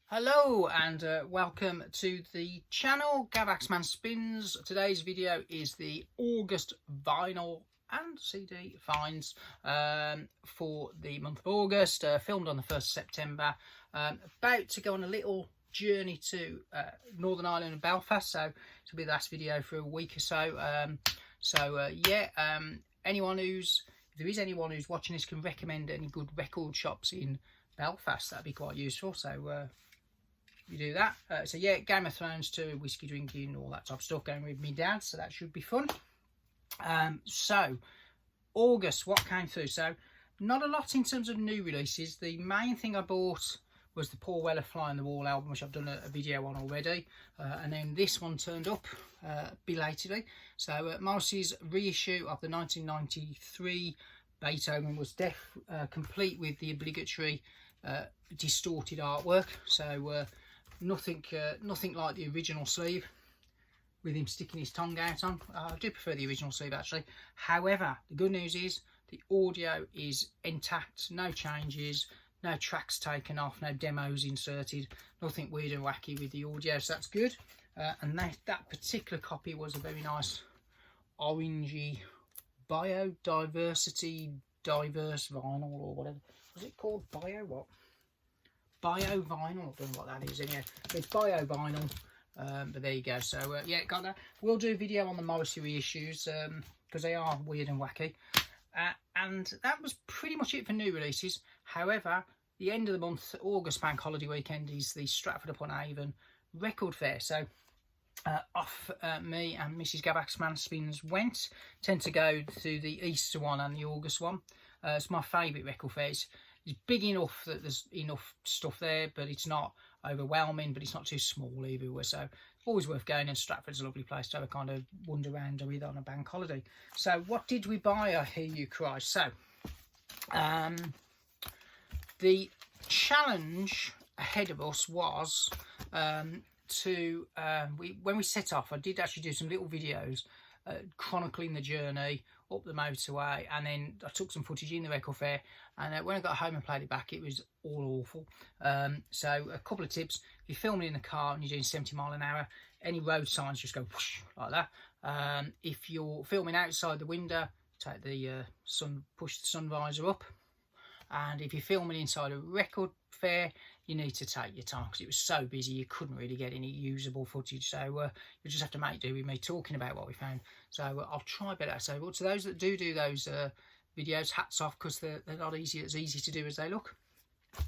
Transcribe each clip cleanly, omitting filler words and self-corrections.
Hello and welcome to the channel Gavaxman Spins. Today's video is the August vinyl and CD finds for the month of August, filmed on the 1st of September. About to go on a little journey to Northern Ireland and Belfast, so it'll be the last video for a week or so. Anyone who's, if there is anyone who's watching this, can recommend any good record shops in Belfast, that'd be quite useful. So you do that. Game of Thrones too, whiskey drinking, all that type of stuff going with me dad, so that should be fun. So August, what came through? So not a lot in terms of new releases. The main thing I bought was the Paul Weller Fly on the Wall album, which I've done a video on already, and then this one turned up belatedly. So Morrissey's reissue of the 1993 Beethoven Was Deaf, complete with the obligatory distorted artwork. So nothing like the original sleeve with him sticking his tongue out on. I do prefer the original sleeve actually. However, the good news is the audio is intact, no changes, no tracks taken off, no demos inserted, nothing weird and wacky with the audio, so that's good. And that particular copy was a very nice orangey biodiversity diverse vinyl, or whatever was it called, bio vinyl, I don't know what that is anyway. It's bio vinyl, but there you go. So yeah, got that. We'll do a video on the Morrissey reissues because they are weird and wacky. And that was pretty much it for new releases. However, the end of the month, August bank holiday weekend, is the Stratford upon Avon record fair. So off me and Mrs. Gavaxman Spins went. Tend to go to the Easter one and the August one. It's my favourite record fair. It's big enough that there's enough stuff there, but it's not overwhelming, but it's not too small either. So always worth going, and Stratford's a lovely place to have a kind of wander around with on a bank holiday. So what did we buy, I hear you cry? So the challenge ahead of us was when we set off, I did actually do some little videos chronicling the journey up the motorway, and then I took some footage in the record fair, and when I got home and played it back, it was all awful. So a couple of tips: if you're filming in the car and you're doing 70 mile an hour, any road signs just go whoosh like that. If you're filming outside the window, take the push the sun visor up. And if you're filming inside a record fair, you need to take your time, because it was so busy you couldn't really get any usable footage. So you just have to make do with me talking about what we found. So I'll try better. So to those that do those videos, hats off, because they're not as easy to do as they look.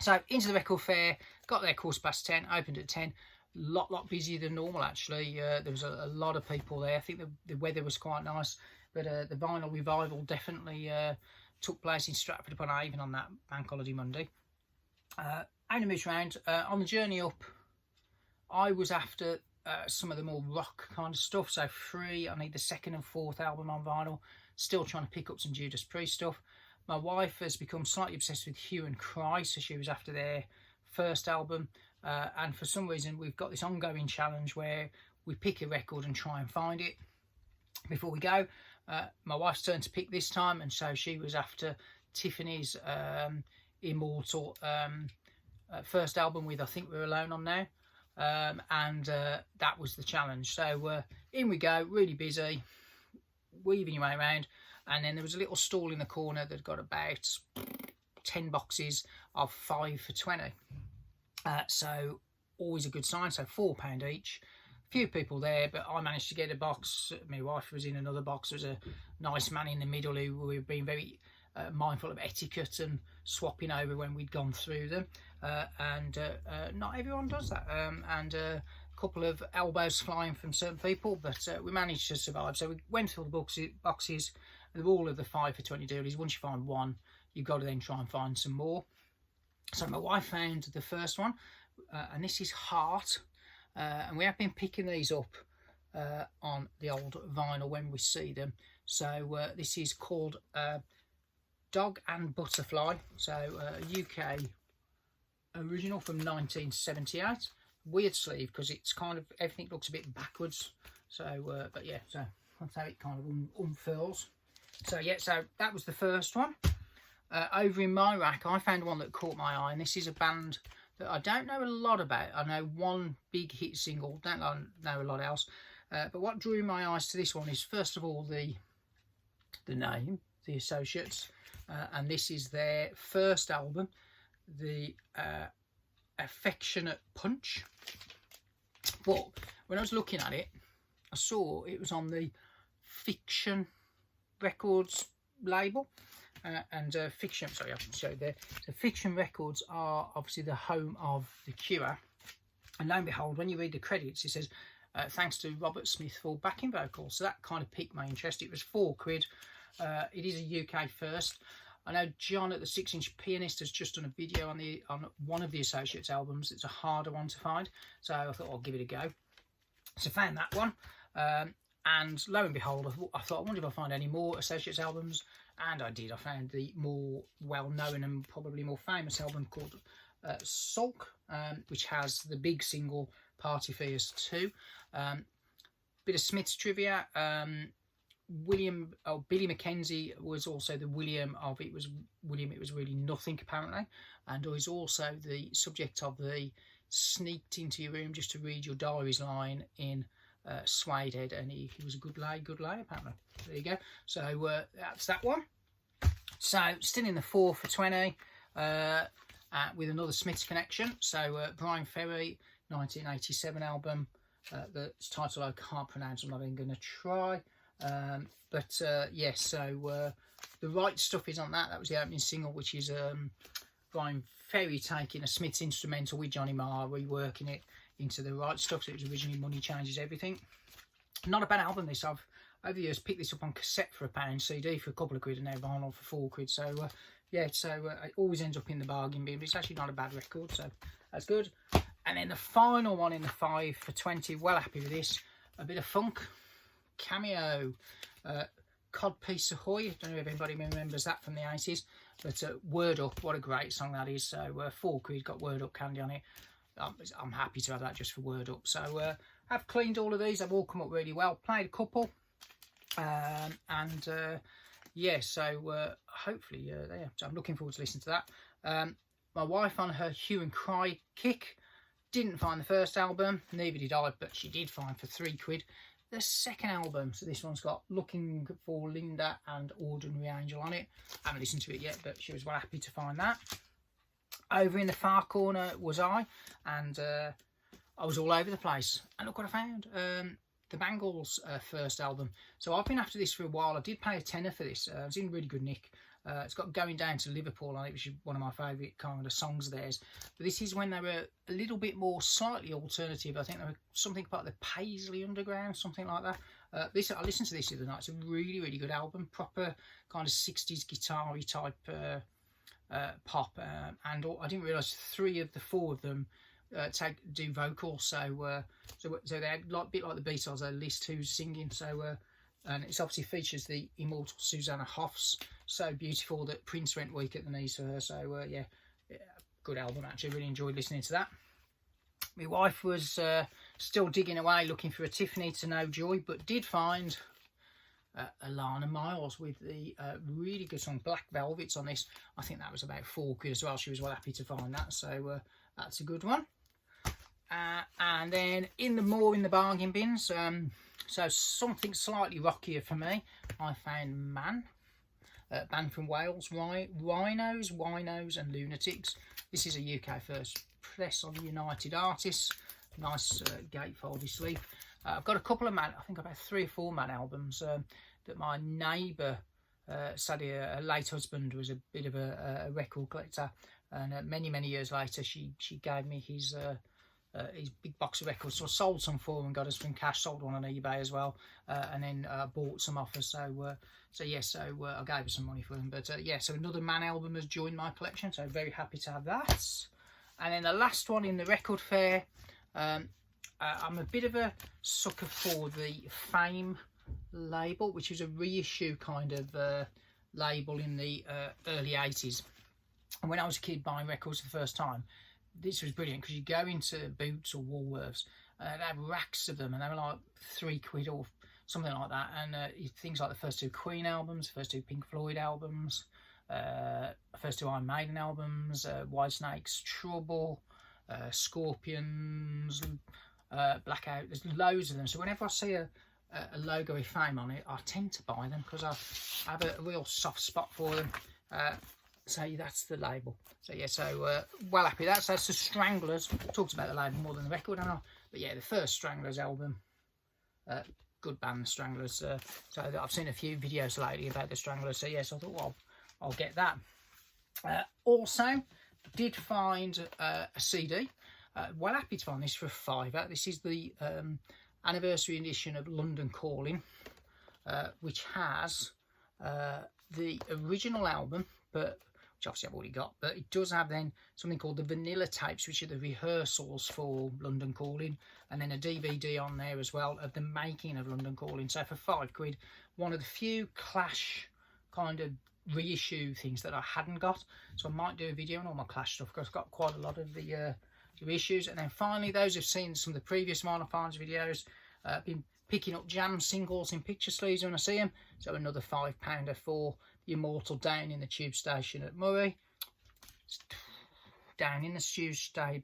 So into the record fair, got there 10:15, opened at 10. Lot busier than normal actually. There was a lot of people there. I think the weather was quite nice, but the vinyl revival definitely took place in Stratford upon Avon on that bank holiday Monday. And a moose round. On the journey up, I was after some of the more rock kind of stuff. So Free, I need the second and fourth album on vinyl. Still trying to pick up some Judas Priest stuff. My wife has become slightly obsessed with Hue and Cry, so she was after their first album. And for some reason, we've got this ongoing challenge where we pick a record and try and find it before we go. My wife's turn to pick this time, and so she was after Tiffany's immortal first album with I Think We're Alone on now, and that was the challenge. So in we go, really busy, weaving your way around, and then there was a little stall in the corner that got about 10 boxes of 5 for 20. So always a good sign. So £4 each. Few people there, but I managed to get a box. My wife was in another box. There was a nice man in the middle who were being very mindful of etiquette and swapping over when we'd gone through them, and not everyone does that, and a couple of elbows flying from certain people, but we managed to survive. So we went through the boxes, and all of the 5 for 20 dealies. Once you find one, you've got to then try and find some more. So my wife found the first one, and this is Heart. And we have been picking these up on the old vinyl when we see them. So this is called Dog and Butterfly. So a UK original from 1978. Weird sleeve because it's kind of, everything looks a bit backwards. So but yeah, so that's how it kind of unfurls. So yeah, so that was the first one. Over in my rack, I found one that caught my eye, and this is a band that I don't know a lot about. I know one big hit single, don't know a lot else. But what drew my eyes to this one is, first of all, the name, the Associates, and this is their first album, the Affectionate Punch. But when I was looking at it, I saw it was on the Fiction Records label, and Fiction, sorry, I haven't showed there. So Fiction Records are obviously the home of The Cure, and lo and behold, when you read the credits, it says thanks to Robert Smith for backing vocals. So that kind of piqued my interest. It was £4. It is a UK first. I know John at the 6-inch Pianist has just done a video on one of the Associates albums. It's a harder one to find, so I thought I'll give it a go. So I found that one, and lo and behold, I thought, I wonder if I find any more Associates albums, and I did. I found the more well-known and probably more famous album called Sulk, which has the big single Party Fears 2. Bit of Smith's trivia. Billy Mackenzie was also the William of It Was William, It Was Really Nothing, apparently, and is also the subject of the sneaked into your room just to read your diaries line in Suede Head, and he was a good lay, apparently. There you go. So that's that one. So still in the 4 for 20 with another Smiths connection. So Brian Ferry, 1987 album, that's title I can't pronounce, I'm not even going to try. Yes, so The Right Stuff is on that. That was the opening single, which is Brian Ferry taking a Smiths instrumental with Johnny Marr, reworking it into The Right Stuff. So it was originally Money Changes Everything. Not a bad album, this. I've over the years picked this up on cassette for £1, CD for a couple of quid, and now vinyl for £4. So yeah, so it always ends up in the bargain bin, but it's actually not a bad record, so that's good. And then the final one in the 5 for 20, well happy with this. A bit of funk. Cameo, Codpiece Ahoy. I don't know if anybody remembers that from the 80s, but Word Up, what a great song that is. So £4, got Word Up candy on it. I'm happy to have that just for Word Up. So I've cleaned all of these. They've all come up really well. Played a couple, yeah. So hopefully there. So I'm looking forward to listening to that. My wife on her hue and cry kick didn't find the first album. Neither did I, but she did find for £3 the second album. So this one's got Looking for Linda and Ordinary Angel on it. I haven't listened to it yet, but she was well happy to find that. Over in the far corner was I, and I was all over the place. And look what I found. The Bengals first album. So I've been after this for a while. I did pay a tenner for this. It's in really good nick. It's got Going Down to Liverpool on it, which is one of my favourite kind of songs of theirs. But this is when they were a little bit more slightly alternative. I think they were something about the Paisley Underground, something like that. I listened to this the other night. It's a really, really good album. Proper kind of 60s guitar-y type pop. And I didn't realise 3 of the 4 of them do vocals. So they're a bit like the Beatles. They're list who's singing. So and it obviously features the immortal Susanna Hoffs, so beautiful that Prince went weak at the knees for her. So yeah, good album actually. Really enjoyed listening to that. My wife was still digging away looking for a Tiffany to no joy, but did find Alana Miles with the really good song Black Velvet's on this. I think that was about £4 as well. She was well happy to find that, so that's a good one. And then in the bargain bins, so something slightly rockier for me, I found Man, band from Wales, Rhinos and Lunatics. This is a UK first press on United Artists. Nice gatefold sleeve. I've got a couple of Man, I think about 3 or 4 Man albums that my neighbour, sadly a late husband, was a bit of a record collector, and many years later she gave me his big box of records. So I sold some for him and got us some cash, sold one on eBay as well, and then bought some off her. So I gave her some money for them. But yeah, so another Man album has joined my collection, so very happy to have that. And then the last one in the record fair, I'm a bit of a sucker for the Fame label, which is a reissue kind of label in the early 80s. And when I was a kid buying records for the first time, this was brilliant, because you go into Boots or Woolworths, they have racks of them, and they were like £3 or something like that. And things like the first 2 Queen albums, first 2 Pink Floyd albums, first 2 Iron Maiden albums, Whitesnake's Trouble, Scorpions, Blackout. There's loads of them. So whenever I see a logo with Fame on it, I tend to buy them because I have a real soft spot for them. So that's the label. So yeah, so well happy with that. So that's the Stranglers. Talked about the label more than the record, I know. But yeah, the first Stranglers album. Good band, the Stranglers. So I've seen a few videos lately about the Stranglers. So yes, I thought, well, I'll get that. Also, did find a CD. Well happy to find this for £5. This is the anniversary edition of London Calling, which has the original album, but which obviously I've already got, but it does have then something called the vanilla tapes, which are the rehearsals for London Calling, and then a DVD on there as well of the making of London Calling. So for £5, one of the few Clash kind of reissue things that I hadn't got. So I might do a video on all my Clash stuff, because I've got quite a lot of the reissues. And then finally, those who've seen some of the previous Minor Finds videos, been picking up Jam singles in picture sleeves when I see them. So another £5 for the Immortal Down in the Tube Station at Murray. Down in the Tube Station,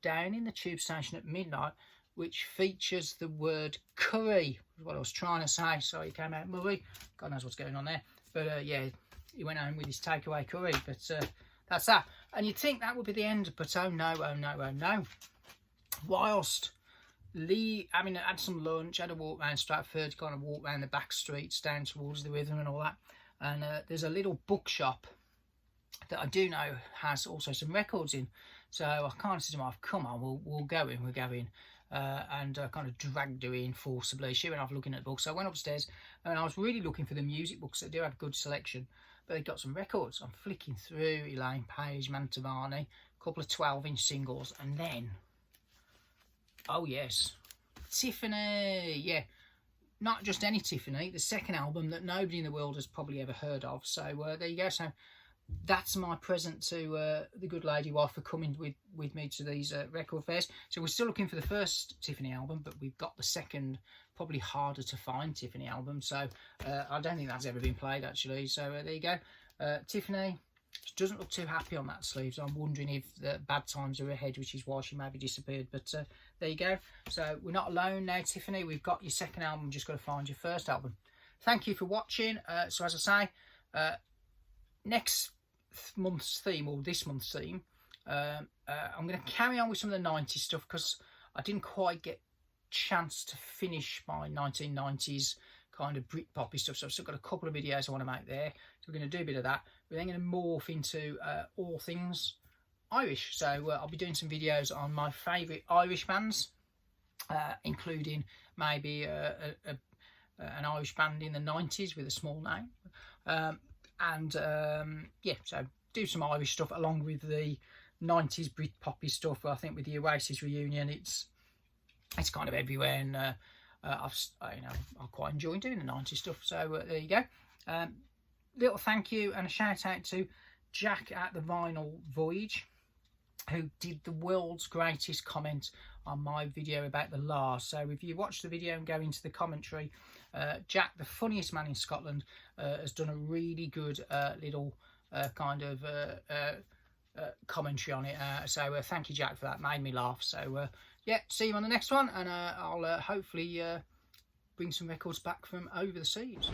Down in the Tube Station at Midnight, which features the word curry, is what I was trying to say. So he came out Murray. God knows what's going on there. But yeah, he went home with his takeaway curry. But that's that. And you'd think that would be the end, but oh no, oh no, oh no. Whilst I had some lunch, had a walk around Stratford, kind of walk around the back streets down towards the rhythm and all that. And there's a little bookshop that I do know has also some records in. So I kind of said to my wife, come on, we'll go in, we're going. And kind of dragged her in forcibly. She went off looking at books. So I went upstairs and I was really looking for the music books that do have a good selection. But they got some records. I'm flicking through Elaine Page, Mantovani, a couple of 12-inch singles, and then, oh yes, Tiffany. Yeah, not just any Tiffany, the second album that nobody in the world has probably ever heard of. So there you go. So that's my present to the good lady wife for coming with me to these record fairs. So we're still looking for the first Tiffany album, but we've got the second, probably harder to find Tiffany album. So I don't think that's ever been played actually. So there you go. Tiffany, she doesn't look too happy on that sleeve, so I'm wondering if the bad times are ahead, which is why she maybe disappeared. But there you go. So we're not alone now, Tiffany. We've got your second album, just got to find your first album. Thank you for watching. So as I say, next month's theme, or this month's theme, I'm going to carry on with some of the 90s stuff, because I didn't quite get chance to finish my 1990s kind of Britpoppy stuff, so I've still got a couple of videos I want to make there. So we're going to do a bit of that. We're then going to morph into all things Irish. So I'll be doing some videos on my favourite Irish bands, including maybe an Irish band in the 90s with a small name. Yeah, so do some Irish stuff along with the 90s Britpoppy stuff. I think with the Oasis reunion, it's kind of everywhere, and I quite enjoy doing the 90s stuff. So there you go. Little thank you and a shout out to Jack at the Vinyl Voyage, who did the world's greatest comment on my video about the Lars. So if you watch the video and go into the commentary, Jack, the funniest man in Scotland, has done a really good little kind of commentary on it. So thank you, Jack, for that. Made me laugh. So yeah, see you on the next one, and I'll hopefully bring some records back from over the seas.